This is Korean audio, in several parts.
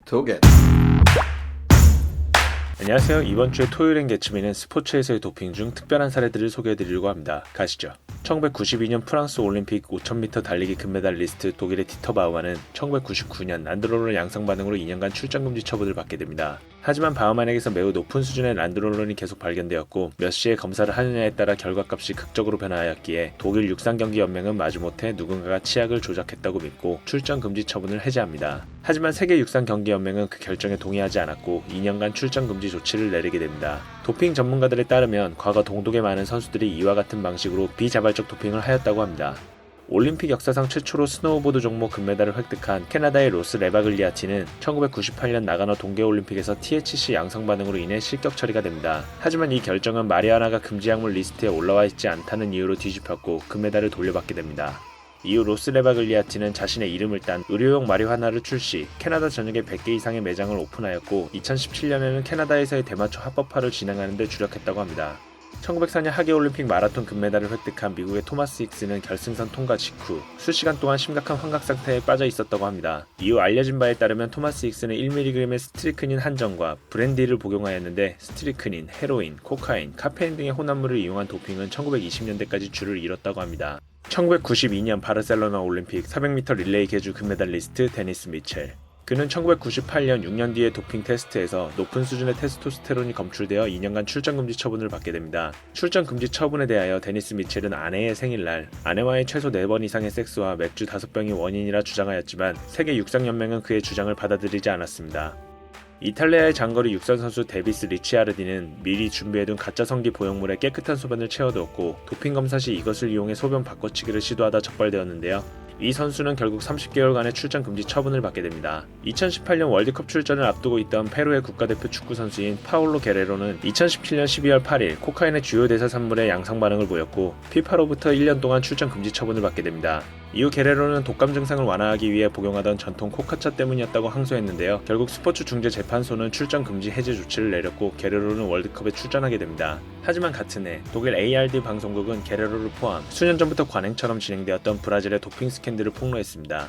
도겟. 안녕하세요. 이번 주에 토요일엔 개츠미는 스포츠에서의 도핑 중 특별한 사례들을 소개해드리려고 합니다. 가시죠. 1992년 프랑스 올림픽 5000m 달리기 금메달리스트 독일의 디터 바우만은 1999년 란드롤런 양성 반응으로 2년간 출전 금지 처분을 받게 됩니다. 하지만 바우만에게서 매우 높은 수준의 란드롤런이 계속 발견되었고 몇 시에 검사를 하느냐에 따라 결과값이 극적으로 변화하였기에 독일 육상경기연맹은 마지못해 누군가가 치약을 조작했다고 믿고 출전 금지 처분을 해제합니다. 하지만 세계육상경기연맹은 그 결정에 동의하지 않았고 2년간 출전 금지 조치를 내리게 됩니다. 도핑 전문가들에 따르면 과거 동독의 많은 선수들이 이와 같은 방식으로 비자발적 도핑을 하였다고 합니다. 올림픽 역사상 최초로 스노우보드 종목 금메달을 획득한 캐나다의 로스 레바글리아티는 1998년 나가노 동계올림픽에서 THC 양성 반응으로 인해 실격 처리가 됩니다. 하지만 이 결정은 마리아나가 금지 약물 리스트에 올라와 있지 않다는 이유로 뒤집혔고 금메달을 돌려받게 됩니다. 이후 로스 레바글리아티는 자신의 이름을 딴 의료용 마리화나를 출시, 캐나다 전역에 100개 이상의 매장을 오픈하였고 2017년에는 캐나다에서의 대마초 합법화를 진행하는 데 주력했다고 합니다. 1904년 하계올림픽 마라톤 금메달을 획득한 미국의 토마스 힉스는 결승선 통과 직후 수시간 동안 심각한 환각 상태에 빠져 있었다고 합니다. 이후 알려진 바에 따르면 토마스 힉스는 1mg의 스트리크닌 한 정과 브랜디를 복용하였는데 스트리크닌, 헤로인, 코카인, 카페인 등의 혼합물을 이용한 도핑은 1920년대까지 줄을 이뤘다고 합니다. 1992년 바르셀로나 올림픽 400m 릴레이 계주 금메달리스트 데니스 미첼. 그는 1998년 6년 뒤의 도핑 테스트에서 높은 수준의 테스토스테론이 검출되어 2년간 출전 금지 처분을 받게 됩니다. 출전 금지 처분에 대하여 데니스 미첼은 아내의 생일날 아내와의 최소 4번 이상의 섹스와 맥주 5병이 원인이라 주장하였지만 세계육상연맹은 그의 주장을 받아들이지 않았습니다. 이탈리아의 장거리 육상 선수 데비스 리치아르디는 미리 준비해둔 가짜 성기 보형물에 깨끗한 소변을 채워두었고 도핑 검사 시 이것을 이용해 소변 바꿔치기를 시도하다 적발되었는데요. 이 선수는 결국 30개월간의 출전 금지 처분을 받게 됩니다. 2018년 월드컵 출전을 앞두고 있던 페루의 국가대표 축구 선수인 파울로 게레로는 2017년 12월 8일 코카인의 주요 대사 산물에 양성 반응을 보였고 피파로부터 1년 동안 출전 금지 처분을 받게 됩니다. 이후 게레로는 독감 증상을 완화하기 위해 복용하던 전통 코카차 때문이었다고 항소했는데요. 결국 스포츠 중재 재판소는 출전 금지 해제 조치를 내렸고 게레로는 월드컵에 출전하게 됩니다. 하지만 같은 해 독일 ARD 방송국은 게레로를 포함 수년 전부터 관행처럼 진행되었던 브라질의 도핑 스캔들을 폭로했습니다.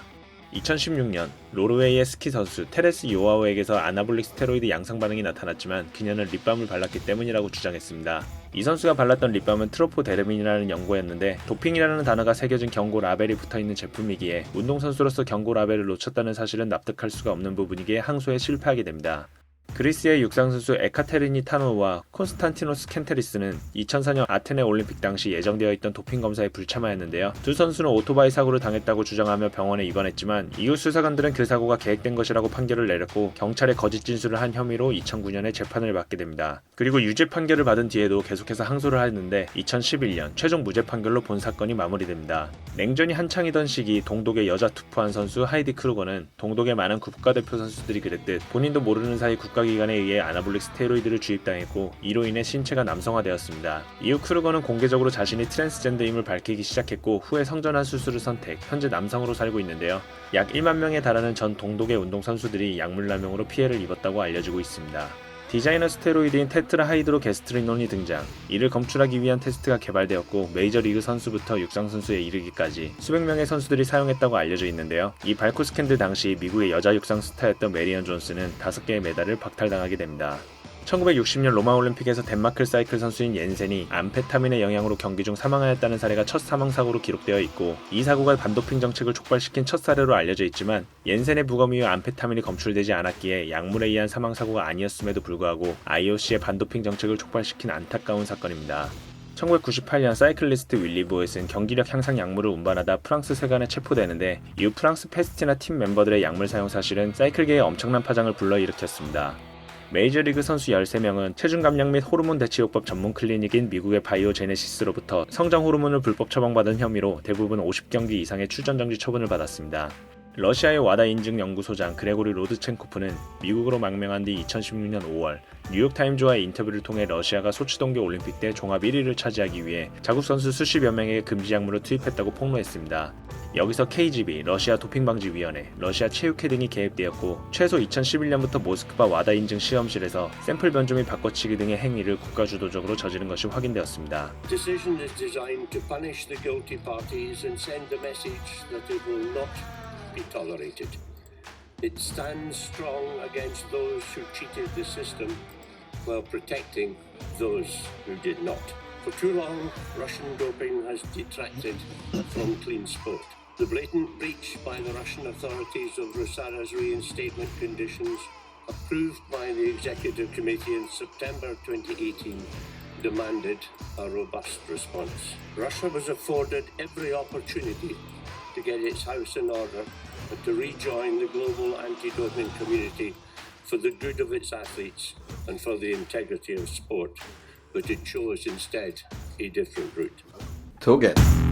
2016년 노르웨이의 스키 선수 테레스 요아오에게서 아나볼릭 스테로이드 양성 반응이 나타났지만 그녀는 립밤을 발랐기 때문이라고 주장했습니다. 이 선수가 발랐던 립밤은 트로포데르민이라는 연고였는데 도핑이라는 단어가 새겨진 경고 라벨이 붙어있는 제품이기에 운동선수로서 경고 라벨을 놓쳤다는 사실은 납득할 수가 없는 부분이기에 항소에 실패하게 됩니다. 그리스의 육상선수 에카테리니 타노우와 콘스탄티노스 켄테리스는 2004년 아테네 올림픽 당시 예정되어 있던 도핑 검사에 불참하였는데요. 두 선수는 오토바이 사고를 당했다고 주장하며 병원에 입원했지만 이후 수사관들은 그 사고가 계획된 것이라고 판결을 내렸고 경찰에 거짓 진술을 한 혐의로 2009년에 재판을 받게 됩니다. 그리고 유죄 판결을 받은 뒤에도 계속해서 항소를 했는데 2011년 최종 무죄 판결로 본 사건이 마무리됩니다. 냉전이 한창이던 시기 동독의 여자 투포한 선수 하이디 크루거는 동독의 많은 국가대표 선수들이 그랬듯 본인도 모르는 사이 국가기관에 의해 아나볼릭 스테로이드를 주입당했고 이로 인해 신체가 남성화되었습니다. 이후 크루거는 공개적으로 자신이 트랜스젠더임을 밝히기 시작했고 후에 성전환 수술을 선택, 현재 남성으로 살고 있는데요. 약 1만 명에 달하는 전 동독의 운동선수들이 약물남용으로 피해를 입었다고 알려지고 있습니다. 디자이너 스테로이드인 테트라 하이드로게스트리논이 등장. 이를 검출하기 위한 테스트가 개발되었고 메이저리그 선수부터 육상선수에 이르기까지 수백 명의 선수들이 사용했다고 알려져 있는데요. 이 발코 스캔들 당시 미국의 여자 육상 스타였던 메리언 존스는 5개의 메달을 박탈당하게 됩니다. 1960년 로마 올림픽에서 덴마크 사이클 선수인 옌센이 암페타민의 영향으로 경기 중 사망하였다는 사례가 첫 사망사고로 기록되어 있고 이 사고가 반도핑 정책을 촉발시킨 첫 사례로 알려져 있지만 옌센의 부검 이후 암페타민이 검출되지 않았기에 약물에 의한 사망사고가 아니었음에도 불구하고 IOC의 반도핑 정책을 촉발시킨 안타까운 사건입니다. 1998년 사이클리스트 윌리 보엣은 경기력 향상 약물을 운반하다 프랑스 세관에 체포되는데 이후 프랑스 페스티나 팀 멤버들의 약물 사용 사실은 사이클계에 엄청난 파장을 불러일으켰습니다. 메이저리그 선수 13명은 체중 감량 및 호르몬 대체요법 전문 클리닉인 미국의 바이오제네시스로부터 성장 호르몬을 불법 처방받은 혐의로 대부분 50경기 이상의 출전 정지 처분을 받았습니다. 러시아의 와다 인증 연구소장 그레고리 로드첸코프는 미국으로 망명한 뒤 2016년 5월 뉴욕타임즈와의 인터뷰를 통해 러시아가 소치 동계 올림픽 때 종합 1위를 차지하기 위해 자국 선수 수십여 명에게 금지 약물을 투입했다고 폭로했습니다. 여기서 KGB, 러시아 도핑방지위원회, 러시아 체육회 등이 개입되었고 최소 2011년부터 모스크바 와다 인증 시험실에서 샘플 변조 및 바꿔치기 등의 행위를 국가주도적으로 저지른 것이 확인되었습니다. Decision is designed to punish the guilty parties and send a message that it will not be tolerated. It stands strong against those who cheated the system while protecting those who did not. For too long, Russian doping has detracted from clean sport. The blatant breach by the Russian authorities of Rusara's reinstatement conditions, approved by the Executive Committee in September 2018, demanded a robust response. Russia was afforded every opportunity to get its house in order and to rejoin the global anti-doping community for the good of its athletes and for the integrity of sport, but it chose instead a different route. Tåget.